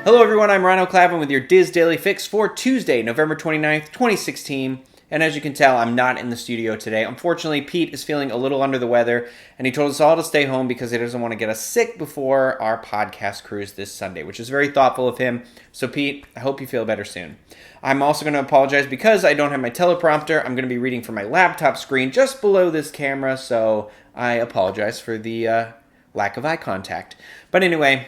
Hello everyone, I'm Rhino Clavin with your Diz Daily Fix for Tuesday, November 29th, 2016. And as you can tell, I'm not in the studio today. Unfortunately, Pete is feeling a little under the weather, and he told us all to stay home because he doesn't want to get us sick before our podcast cruise this Sunday, which is very thoughtful of him. So Pete, I hope you feel better soon. I'm also going to apologize because I don't have my teleprompter. I'm going to be reading from my laptop screen just below this camera, so I apologize for the lack of eye contact. But anyway,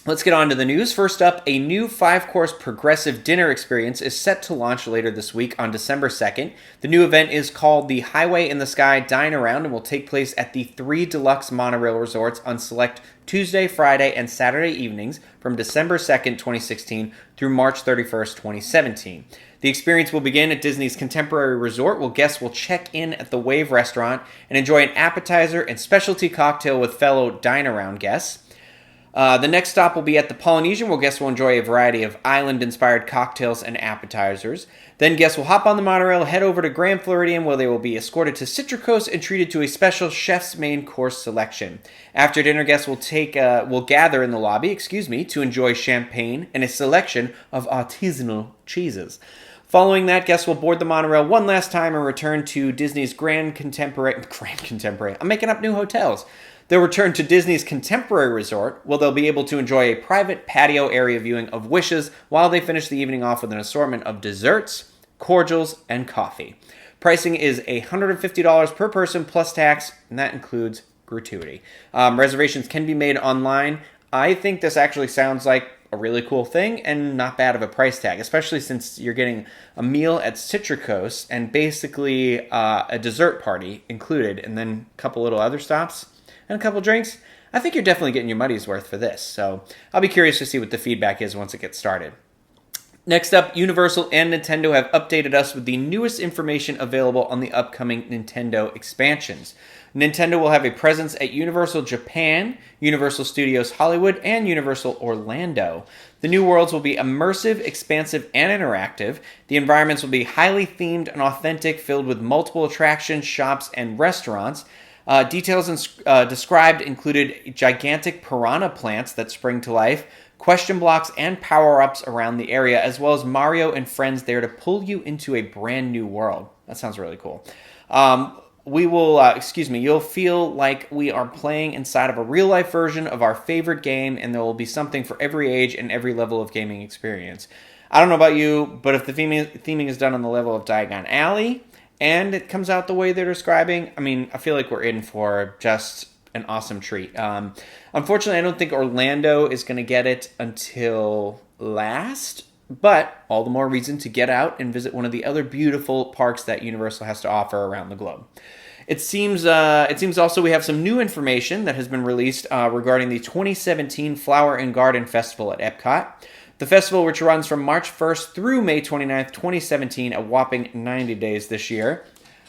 let's get on to the news. First up, a new 5-course progressive dinner experience is set to launch later this week on December 2nd. The new event is called the Highway in the Sky Dine Around and will take place at the 3 deluxe monorail resorts on select Tuesday, Friday, and Saturday evenings from December 2nd, 2016 through March 31st, 2017. The experience will begin at Disney's Contemporary Resort, where guests will check in at the Wave restaurant and enjoy an appetizer and specialty cocktail with fellow Dine Around guests. The next stop will be at the Polynesian, where guests will enjoy a variety of island-inspired cocktails and appetizers. Then guests will hop on the monorail, head over to Grand Floridian, where they will be escorted to Citricos and treated to a special chef's main course selection. After dinner, guests will gather in the lobby, to enjoy champagne and a selection of artisanal cheeses. Following that, guests will board the monorail one last time and return to Disney's Grand Contemporary. I'm making up new hotels. They'll return to Disney's Contemporary Resort, where they'll be able to enjoy a private patio area viewing of Wishes while they finish the evening off with an assortment of desserts, cordials, and coffee. Pricing is $150 per person plus tax, and that includes gratuity. Reservations can be made online. I think this actually sounds like a really cool thing and not bad of a price tag, especially since you're getting a meal at Citricos and basically a dessert party included, and then a couple little other stops and a couple drinks. I think you're definitely getting your money's worth for this, so I'll be curious to see what the feedback is once it gets started. Next up, Universal and Nintendo have updated us with the newest information available on the upcoming Nintendo expansions. Nintendo will have a presence at Universal Japan, Universal Studios Hollywood, and Universal Orlando. The new worlds will be immersive, expansive, and interactive. The environments will be highly themed and authentic, filled with multiple attractions, shops, and restaurants. Details described included gigantic piranha plants that spring to life, question blocks and power-ups around the area, as well as Mario and friends there to pull you into a brand new world. That sounds really cool. You'll feel like we are playing inside of a real-life version of our favorite game, and there will be something for every age and every level of gaming experience. I don't know about you, but if the theming is done on the level of Diagon Alley, and it comes out the way they're describing, I feel like we're in for just an awesome treat. Unfortunately, I don't think Orlando is going to get it until last, but all the more reason to get out and visit one of the other beautiful parks that Universal has to offer around the globe. It seems also we have some new information that has been released regarding the 2017 Flower and Garden Festival at Epcot. The festival, which runs from March 1st through May 29th, 2017, a whopping 90 days this year.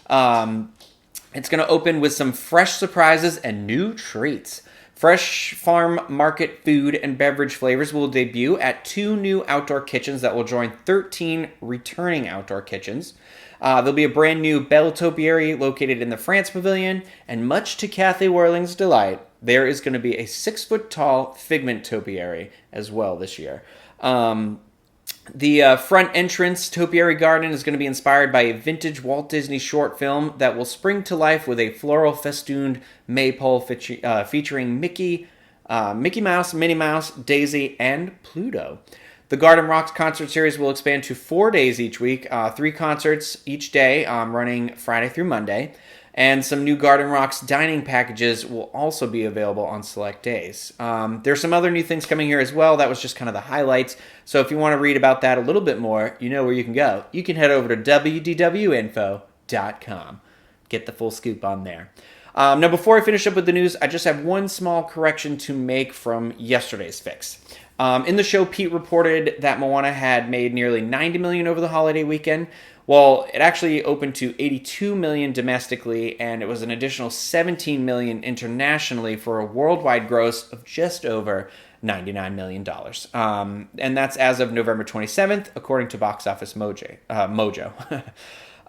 It's going to open with some fresh surprises and new treats. Fresh farm market food and beverage flavors will debut at 2 new outdoor kitchens that will join 13 returning outdoor kitchens. There'll be a brand new Belle Topiary located in the France Pavilion, and much to Kathy Whirling's delight, there is going to be a 6-foot-tall Figment Topiary as well this year. The front entrance Topiary Garden is going to be inspired by a vintage Walt Disney short film that will spring to life with a floral festooned maypole featuring Mickey Mouse, Minnie Mouse, Daisy, and Pluto. The Garden Rocks concert series will expand to 4 days each week, 3 concerts each day, running Friday through Monday. And some new Garden Rocks dining packages will also be available on select days. There's some other new things coming here as well. That was just kind of the highlights. So if you want to read about that a little bit more, you know where you can go. You can head over to wdwinfo.com. Get the full scoop on there. Now, before I finish up with the news, I just have one small correction to make from yesterday's fix. In the show, Pete reported that Moana had made nearly $90 million over the holiday weekend. Well, it actually opened to $82 million domestically, and it was an additional $17 million internationally for a worldwide gross of just over $99 million. And that's as of November 27th, according to Box Office Mojo.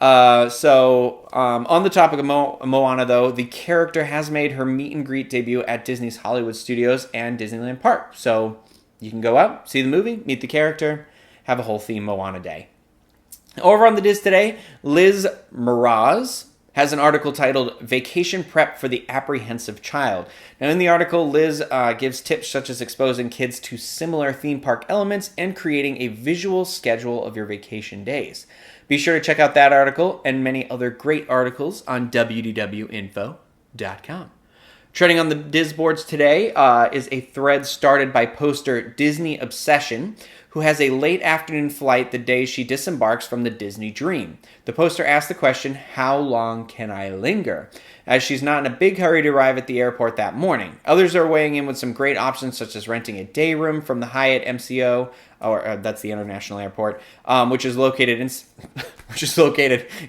On the topic of Moana, though, the character has made her meet and greet debut at Disney's Hollywood Studios and Disneyland Park. So You can go out, see the movie, meet the character, have a whole theme Moana day. Over on the Diz today, Liz Mraz has an article titled Vacation Prep for the Apprehensive Child. Now, in the article, Liz gives tips such as exposing kids to similar theme park elements and creating a visual schedule of your vacation days. Be sure to check out that article and many other great articles on wdwinfo.com. Trending on the Diz boards today is a thread started by poster Disney Obsession, who has a late afternoon flight the day she disembarks from the Disney Dream. The poster asks the question, how long can I linger? As she's not in a big hurry to arrive at the airport that morning. Others are weighing in with some great options, such as renting a day room from the Hyatt MCO, or that's the International Airport, which is located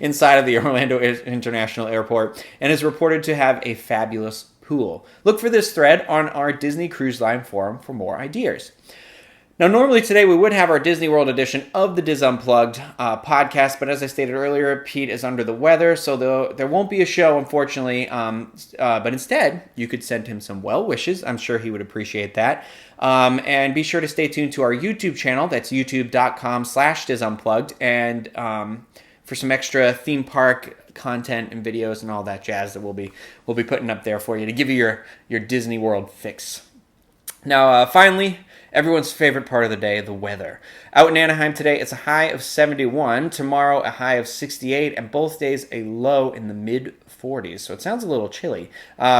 inside of the Orlando International Airport, and is reported to have a fabulous pool. Look for this thread on our Disney Cruise Line forum for more ideas. Now, normally today we would have our Disney World edition of the Diz Unplugged podcast, but as I stated earlier, Pete is under the weather, so there won't be a show, unfortunately. But instead, you could send him some well wishes. I'm sure he would appreciate that. And be sure to stay tuned to our YouTube channel. That's youtube.com/DizUnplugged, and for some extra theme park content and videos and all that jazz that we'll be putting up there for you to give you your Disney World fix. Now, finally, everyone's favorite part of the day, the weather. Out in Anaheim today, it's a high of 71. Tomorrow, a high of 68. And both days, a low in the mid-40s. So it sounds a little chilly.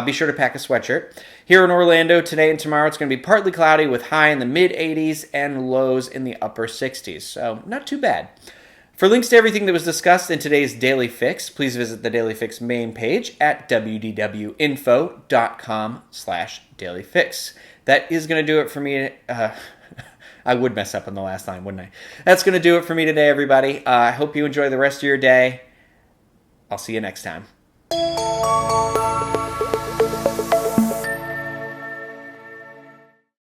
Be sure to pack a sweatshirt. Here in Orlando, today and tomorrow, it's going to be partly cloudy with high in the mid-80s and lows in the upper 60s. So not too bad. For links to everything that was discussed in today's Daily Fix, please visit the Daily Fix main page at wdwinfo.com/dailyfix. That is going to do it for me. I would mess up on the last line, wouldn't I? That's going to do it for me today, everybody. I hope you enjoy the rest of your day. I'll see you next time.